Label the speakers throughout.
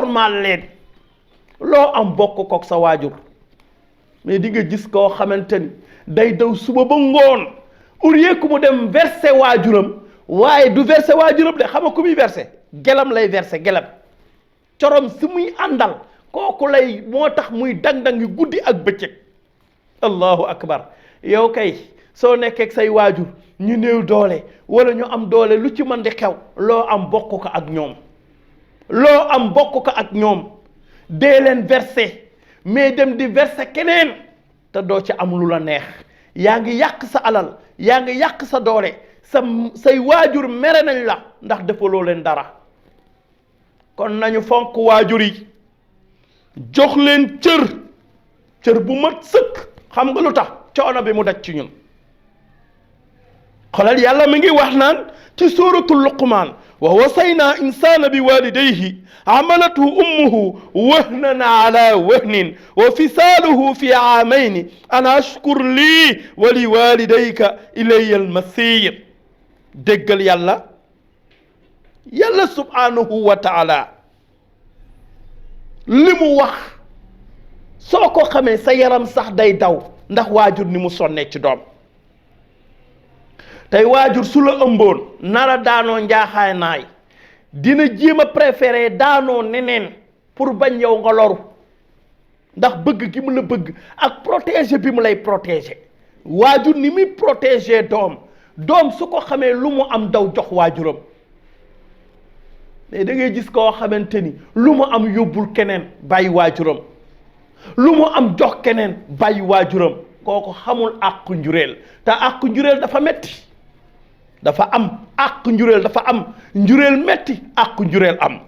Speaker 1: ormal leen loo am bokk kook sa waajur. mais di nga gis koo xamante ni day daw suba ba ngoon au lieu que mu dem verser waajuram waaye du verser waajuram de xam nga ku muy verser gelam lay verser gelam corom si muy àndal kooku lay moo tax muy dang-dangi guddi ak bëccëg. allahu akbar yow kay soo nekkee say waajur ñu néew doole wala ñu am doole lu ci mën di xew loo am bokk ko ak ñoom loo am bokk ko ak ñoom dee leen verser mais dem di verser keneen te doo ci am lu la neex yaa ngi yàq sa alal yaa ngi yàq sa doole say waajur mere nañ la ndax defaloo leen dara. kon nañu fonk waajur yi jox leen cër bu mat sëkk. xam nga lu tax coono bi mu daj ci ñun xolal yàlla mi ngi wax naan ci suuratul luqmaan wa wasayna insaana bi walidayhi amalathu ummuhu wahnan ala wahnin wa fisaaluhu fi aamayni an ashkur lii wa li walidayka ilayya almasir. déggal yàlla subhanahu wa taala li mu wax soo ko xamee sa yaram sax day daw ndax waajur ni mu sonnee ci doom. tey waajur su la ëmboon nara daanoo njaaxaay naay dina jéem a préféré daanoo neneen pour bañ yow nga loru ndax bëgg gi mu la bëgg ak protéger bi mu lay protéger. waajur ni muy protéger doom su ko xamee lu mu am daw jox waajuram. mais da ngay gis koo xamante ni lu mu am yóbbul keneen bàyyi waajuram lu mu am jox keneen bàyyi waajuram kooku xamul àqu njureel te àqu njureel dafa metti dafa am àqu njureel dafa am njureel metti àqu njureel am.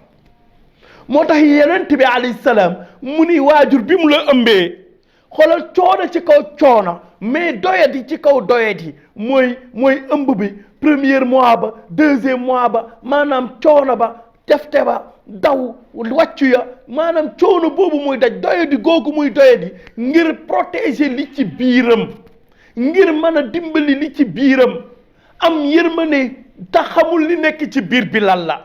Speaker 1: moo tax yonent bi alayhi salaam mu ni waajur bi mu la ëmbee xoolal coono ci kaw coono mais doyadi ci kaw doyadi mooy ëmb bi premier mois ba deuxième mois ba maanaam coono ba defte ba daw wàccu ya maanaam coono boobu muy daj doyadi googu muy doyadi ngir protéger li ci biiram ngir mën a dimbali li ci biiram am yërmande te xamul li nekk ci biir bi lan la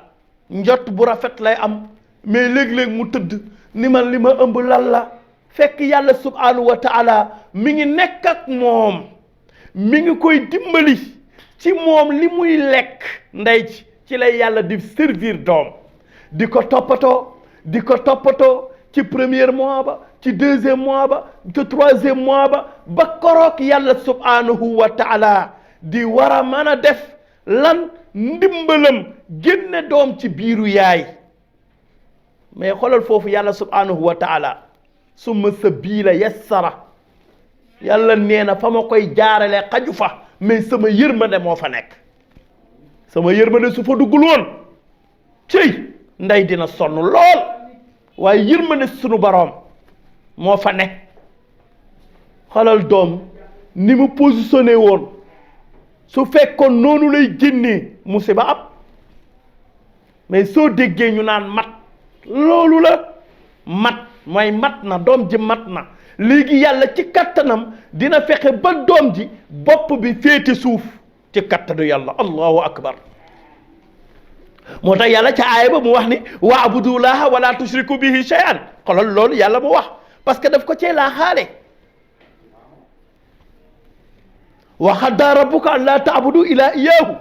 Speaker 1: njot bu rafet lay am mais léeg-léeg mu tëdd ni man li ma ëmb lan la fekk yàlla subhanahu wa taala mi ngi nekk ak moom mi ngi koy dimbali ci moom li muy lekk ndey ci lay yàlla di servir doom di ko toppatoo ci premier mois ba ci deuxième mois ba ci troisième mois ba koroog yàlla subhanahu wa taala di war a mën a def lan ndimbalam génne doom ci biiru yaay. mais xoolal foofu yàlla subhanahu wa taala summa sabila yassara yàlla nee na fa ma koy jaarale xaju fa mais sama yërmande moo fa nekk. sama yërmande su fa duggul woon cëy ndey dina sonn lool waaye yërmande sunu boroom moo fa nekk. xoolal doom ni mu positionné woon su fekkoon noonu lay génnee musiba ab mais soo déggee ñu naan mat loolu la mat mooy mat na doom ji mat na léegi yàlla ci kattanam dina fexe ba doom ji bopp bi féete suuf ci kattanu yàlla. allahu akbar. moo tax yàlla ca aaya ba mu wax ni waabudullaha wala tushriku bihi shay'an xoolal loolu yàlla mu wax parce que daf ko cee laa xaale. wa qaddaa rabbuka an laa ta'budu illaa iyyaahu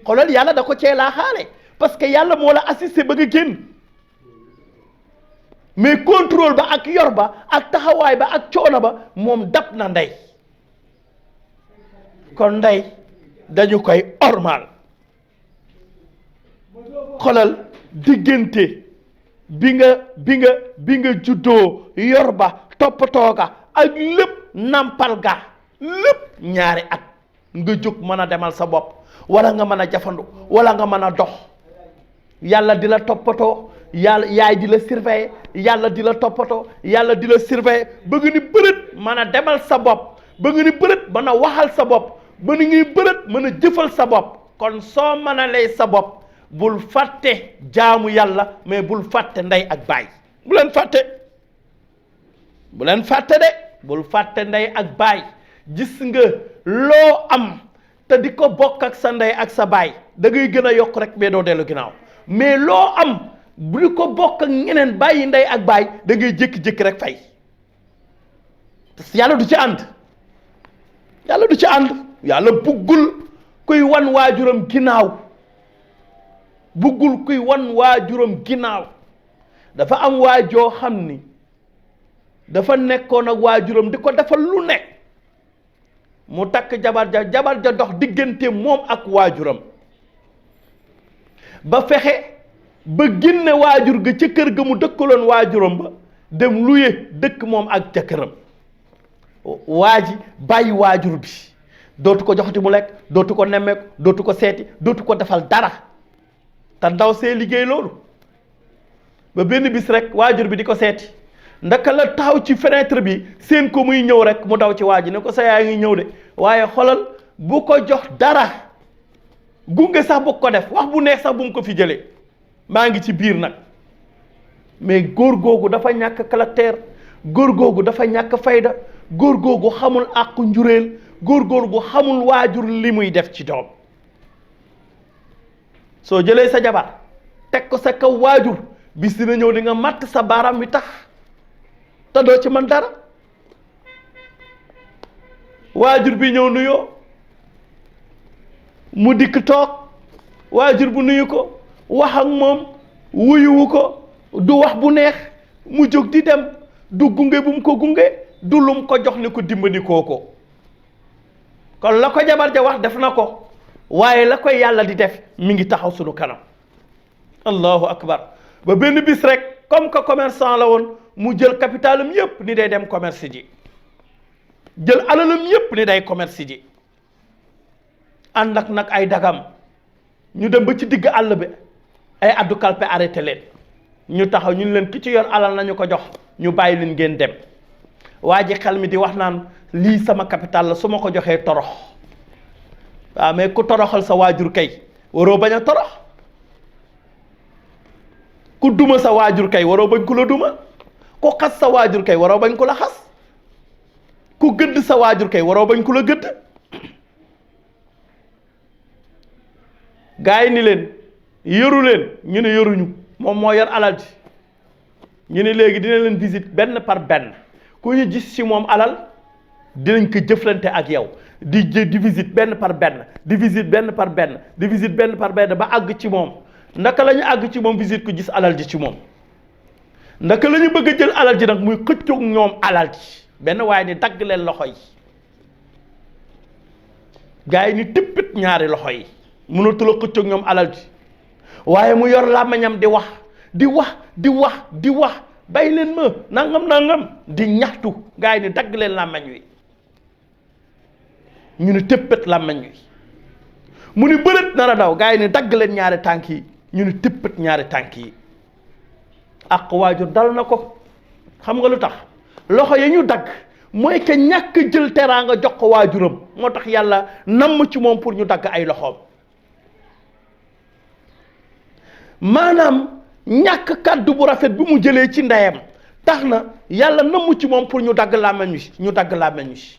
Speaker 1: xoolal yàlla da ko cee laa xaale parce que yàlla moo la assisté ba nga génn mais contrôle ba ak yor ba ak taxawaay ba ak coono ba moom dab na ndey. kon ndey dañu koy ormal. xoolal diggante bi nga juddoo yor ba toppatoo ga ak lépp nampal ga lépp ñaari at nga jóg mën a demal sa bopp wala nga mën a jafandu wala nga mën a dox yàlla di la toppatoo yàlla yaay di la surveiller yàlla di la toppatoo yàlla di la surveiller ba nga ni bërët mën a demal sa bopp ba nga ni bërët mën a waxal sa bopp ba ni ngi bërët mën a jëfal sa bopp. kon soo mën a lay sa bopp bul fàtte jaamu yàlla mais bul fàtte ndey ak baay bu leen fàtte de bul fàtte ndey ak baay. gis nga loo am te di ko bokk ak sa ndey ak sa baay da ngay gën a yokk rek mais doo dellu ginnaaw mais loo am bu di ko bokk ak ñeneen bàyyi ndey ak baay da ngay jékki-jékki rek fay yàlla du ci ànd yàlla du ci ànd yàlla buggul kuy wan waajuram ginnaaw buggul kuy wan waajuram ginnaaw dafa am waajoo xam ni dafa nekkoon ak waajuram di ko defal lu nekk mu takk jabar ja dox diggante moom ak waajuram ba fexe ba génne waajur ga ca kër ga mu dëkkaloon waajuram ba dem luye dëkk moom ak jëkkëram waa ji bàyyi waajur bi dootu ko joxati mu lekk dootu ko nemmeeku dootu ko seeti dootu ko defal dara te ndaw see liggéey loolu ba benn bis rek waajur bi di ko seeti ndaka la taxaw ci fenêtre bi seen ko muy ñëw rek mu daw ci waa ji ne ko sa yaay ngi ñëw de waaye xolal bu ko jox dara gunge sax bu ko def wax bu neex sax bu mu ko fi jëlee maa ngi ci biir nag mais góor googu dafa ñàkk caractère góor googu dafa ñàkk fayda góor googu xamul àqu njuréel góor googu xamul waajur li muy def ci doom soo jëlee sa jabar teg ko sa kaw waajur bis dina ñëw di nga matt sa baaraam wi tax te doo ci man dara waajur bi ñëw nuyoo mu dikk toog waajur bu nuyu ko wax ak moom wuyuwu ko du wax bu neex mu jóg di dem du gunge bu mu ko gunge du lum ko jox ni ko dimbali ko kon la ko jabar ja wax def na ko waaye la koy yàlla di def mi ngi taxaw sunu kanam allahu akbar ba benn bis rek comme que commerçant la woon mu jël capitalam yépp ni day dem commerce ji jël alalam yépp ni day commerce ji ànd ak nag ay dagam ñu dem ba ci digg àll bi ay addu kalpe arrêté leen ñu taxaw ñu leen ki ci yor alal nañu ko jox ñu bàyyi leen ngeen dem waa ji xel mi di wax naan lii sama capital la su ma ko joxee torox waaw mais ku toroxal sa waajur kay waroo bañ a torox ku duma sa waajur kay waroo bañ ku la duma ku xas sa waajur kay waroo bañ ku la xas ku gëdd sa waajur kay waroo bañ ku la gëdd gaa yi ni leen yoru leen ñu ne yoruñu moom moo yor alal ji ñu ne léegi dina leen visite benn par benn ku ñu gis ci moom alal dinañ ko jëflante ak yow di visite benn par benn di visite benn par benn di visite benn par benn ba àgg ci moom ndaka la ñu àgg ci moom visite ko gis alal ji ci moom ndaka la ñu bëgg a jël alal ji nag muy xëccoog ñoom alal ji benn waaye ni dagg leen loxo yi gaa yi ni tippit ñaari loxo yi mënatul a xëccoog ñoom alal ji waaye mu yor làmmiñam di wax di wax di wax di wax bàyyi leen ma nangam di ñaxtu gaa yi ni dagg leen làmmiñ wi ñu ni tëppët làmmiñ wi mu ni bërët nar a daw gaa yi ni dagg leen ñaari tànk yi ñu ni tëppët ñaari tànk yi ak waajur dal na ko xam nga lu tax loxo ya ñu dagg mooy que ñàkk jël teraanga jox ko waajuram moo tax yàlla namm ci moom pour ñu dagg ay loxoom maanaam ñàkk kàddu bu rafet bi mu jëlee ci ndeyam tax na yàlla namm ci moom pour ñu dagg làmmiñ wi ñu dagg làmmiñ wi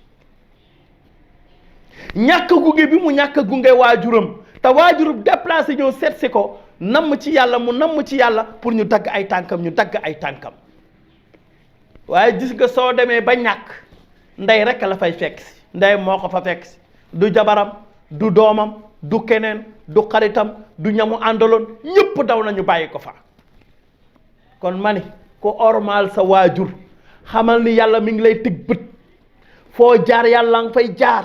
Speaker 1: ñàkk gunge bi mu ñàkk gunge waajuram te waajuram déplacé ñëw seet si ko namm ci yàlla mu namm ci yàlla pour ñu dagg ay tànkam ñu dagg ay tànkam waaye gis nga soo demee ba ñàkk ndey rek la fay fekk si ndey moo ko fa fekk si du jabaram du doomam du keneen du xaritam du ñamu àndaloon ñëpp daw nañu bàyyi ko fa kon ma ni ku ormal sa waajur xamal ni yàlla mi ngi lay tëg bët foo jaar yàlla nga fay jaar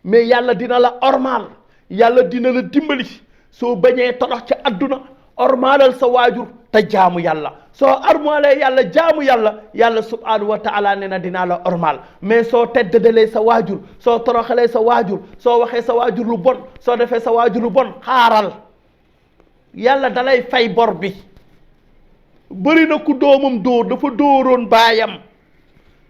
Speaker 1: mais yàlla dina la ormal yàlla dina la dimbali soo bañee torox ci àdduna ormalal sa waajur te jaamu yàlla soo ormalee yàlla jaamu yàlla yàlla subhanahu wa taala ne na dinaa la ormal mais soo teddalee sa waajur soo toroxalee sa waajur soo waxee sa waajur lu bon soo defee sa waajur lu bon xaaral yàlla dalay fay bor bi bëri na ku doomam dóor dafa dóoroon baayam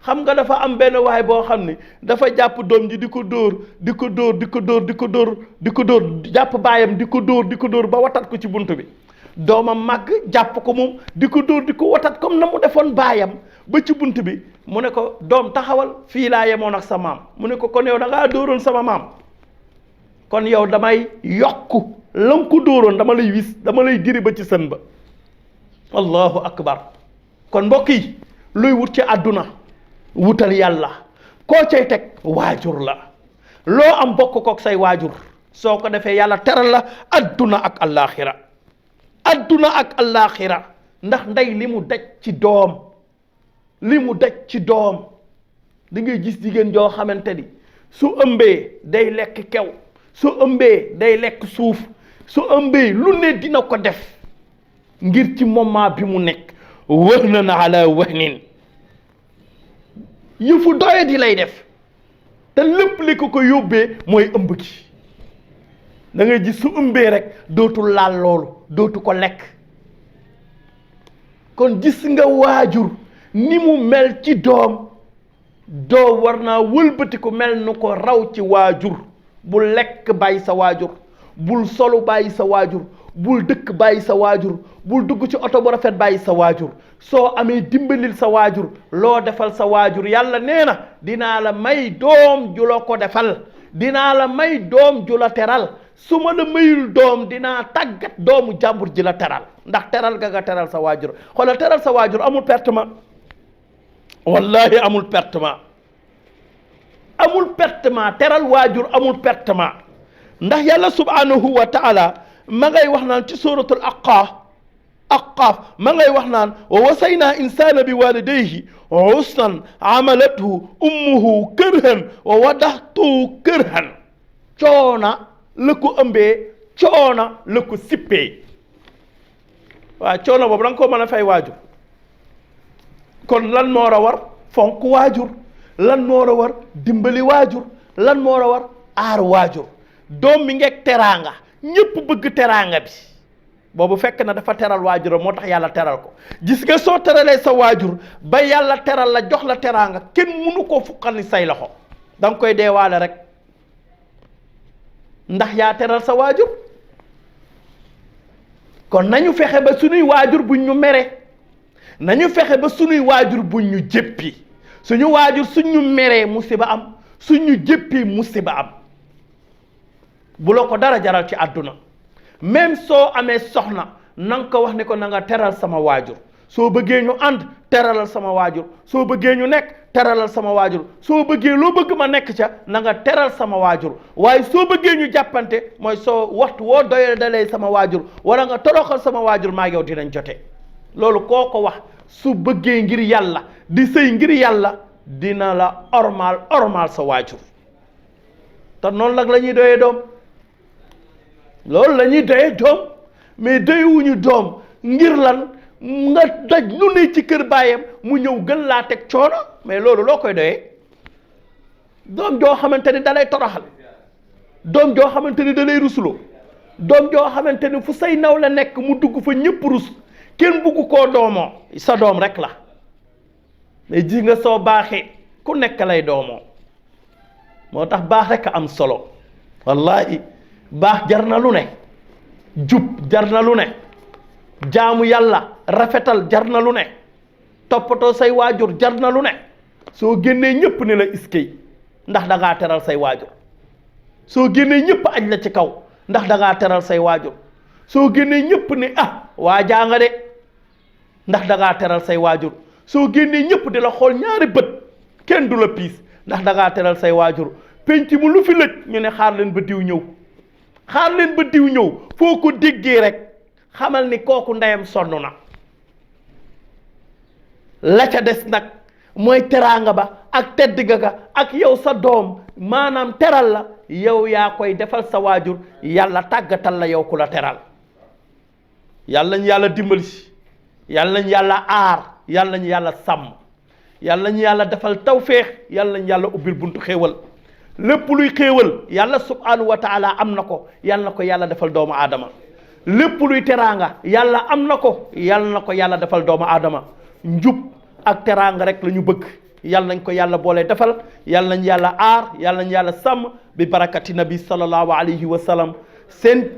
Speaker 1: xam nga dafa am benn waay boo xam ne dafa jàpp doom ji di ko dóor di ko dóor di ko dóor di ko dóor di ko dóor jàpp baayam di ko dóor ba watat ko ci bunt bi doomam màgg jàpp ko moom di ko dóor di ko watat comme na mu defoon baayam ba ci bunt bi mu ne ko doom taxawal fii laa yemoon ak sa maam mu ne ko kon yow da ngaa dóoroon sama maam kon yow damay yokku la nga ko dóoroon dama lay wis dama lay diri ba ci sën ba allahu akbar. kon mbokk yi luy wut ci àdduna wutal yàlla, koo cay teg waajur la, loo am bokk kook say waajur. soo ko defee yàlla teral la adduna ak allaaxira, adduna ak allaaxira. ndax ndey li mu daj ci doom, li mu daj ci doom. da ngay gis jigéen joo xamante ni su ëmbee day lekk kew, su ëmbee day lekk suuf, su ëmbee lu ne dina ko def ngir ci moment bi mu nekk wahnan ala wahnin. yëfu doye di lay def te lépp li ko yóbbee mooy ëmb gi. da ngay gis su ëmbee rek dootul laal loolu, dootu ko lekk. kon gis nga waajur ni mu mel ci doom, doo war naa wëlbati ko mel nu ko raw ci waajur. bul lekk bàyyi sa waajur, bul solu bàyyi sa waajur, bul dëkk bàyyi sa waajur, bul dugg ci oto bu rafet bàyyi sa waajur. soo amee dimbalil sa waajur, loo defal sa waajur yàlla nee na dinaa la may doom ju la ko defal, dinaa la may doom ju la teral. su ma la mayul doom dinaa tàggat doomu jàmbur ji la teral, ndax teral ga nga teral sa waajur. xoolal teral sa waajur amul pertement, wallahi amul pertement, amul pertement. teral waajur amul pertement. ndax yàlla subhanahu wa taala ma ngay wax naan ci suratul aqaaf ma ngay wax naan wa wasayna insana bi walidayhi husnan amalathu ummuhu kërhan wa wadaxtuhu kërhan. coona la ko ëmbee, coona la ko sippee. waaw coono boobu da nga ko mën a fay waajur. kon lan moo war fonk waajur, lan moo war dimbali waajur, lan moo war aar waajur. doom mi ngeeg teraanga, ñëpp bëgg teraanga bi, boobu fekk na dafa teral waajuram, moo tax yàlla teral ko. gis nga soo teralee sa waajur ba yàlla teral la jox la teraanga, kenn mënu koo fuqal ni say loxo, da nga koy deewaale rek, ndax yaa teral sa waajur. kon nañu fexe ba suñuy waajur buñ ñu mere, nañu fexe ba suñuy waajur buñ ñu jéppi. suñu waajur suñ ñu meree musiba am, suñ ñu jéppi musiba am. bu la ko dara jaral ci àdduna. même soo amee soxna na nga ko wax ne ko na nga teral sama waajur. soo bëggee ñu ànd teralal sama waajur, soo bëggee ñu nekk teralal sama waajur, soo bëggee loo bëgg ma nekk ca na nga teral sama waajur. waaye soo bëggee ñu jàppante mooy soo waxtu woo doyee dalee sama waajur wala nga toroxal sama waajur maa yow dinañ jote. loolu koo ko wax su bëggee ngir yàlla di sëy ngir yàlla dina la ormal sa waajur. te noonu nag la ñuy doyee doom, loolu la ñuy doyee doom. mais doyewuñu doom ngir lan nga daj lu ne ci kër baayam mu ñëw gën laa teg coono. mais loolu loo koy doyee? doom joo xamante ni da lay toroxal, doom joo xamante ni da lay rusuloo, doom joo xamante ni fu say naw la nekk mu dugg fa ñëpp rus, kenn bugg koo doomoo. sa doom rek la. mais ji nga soo baaxee ku nekk lay doomoo. moo tax baax rek am solo. wallahi baax jar na lu ne, jub jar na lu ne, jaamu yàlla rafetal jar na lu ne, toppatoo say waajur jar na lu ne. soo génnee ñëpp ni la iskay ndax da ngaa teral say waajur. soo génnee ñëpp aj la ci kaw ndax da ngaa teral say waajur. soo génnee ñëpp ni waa jaa de ndax da ngaa teral say waajur. soo génnee ñëpp di la xool ñaari bët kenn du la piis ndax da ngaa teral say waajur. penc mu lu fi lëj ñu ne xaar leen ba diw ñëw, xaar leen ba diw ñëw. foo ko déggee rek xamal ni kooku ndeyam sonn na. la ca des nag mooy teraanga ba ak tedd ga ak yow sa doom maanaam teral la, yow yaa koy defal sa waajur, yàlla tàggatal la yow ku la teral. yàlla ñu yàlla dimbali si, yàlla ñu yàlla aar, yàlla ñu yàlla sàmm, yàlla ñu yàlla defal tawféex, yàlla ñu yàlla ubbil buntu xéewal. lépp luy xéewal yàlla subhanahu wa taala am na ko, yàlla na ko yàlla defal doomu aadama. lépp luy teraanga yàlla am na ko, yàlla na ko yàlla defal doomu aadama. njub ak teraanga rek la ñu bëgg, yàlla nañ ko yàlla boole defal, yàlla nañ yàlla aar, yàlla nañ yàlla sàmm bi barakati nabi sallallahu alayhi wa sallam. seen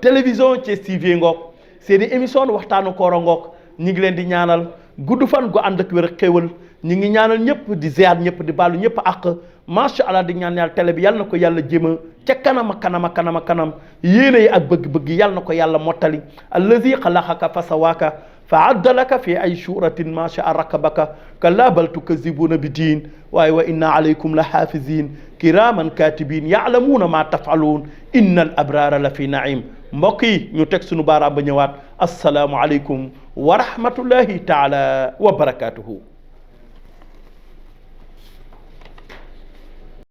Speaker 1: télévision Thiès TV ngoog, seen i émission waxtaanu koor ngoog. ñi ngi leen di ñaanal gudd fan gu ànd ak wér xéewal. ñi ngi ñaanal ñëpp di ziar ñëpp di baalu ñëpp ak macha allah di ñaan yàlla télé bi yàlla na ko yàlla jéema ca kanam yéene yi ak bëgg-bëgg yàlla na ko yàlla mottali. allazi xalaqaka fa sawaaka فعد لك في أي شورة ما شاء ركبك كلا بل تكذبون بدين وإن عليكم لحافظين كراما كاتبين يعلمون ما تفعلون إن الأبرار لفي نعيم mbokki ñu tek sunu baaraam ba ñëwaat assalaamu alaykum wa rahmatullahi taala wa barakatuhu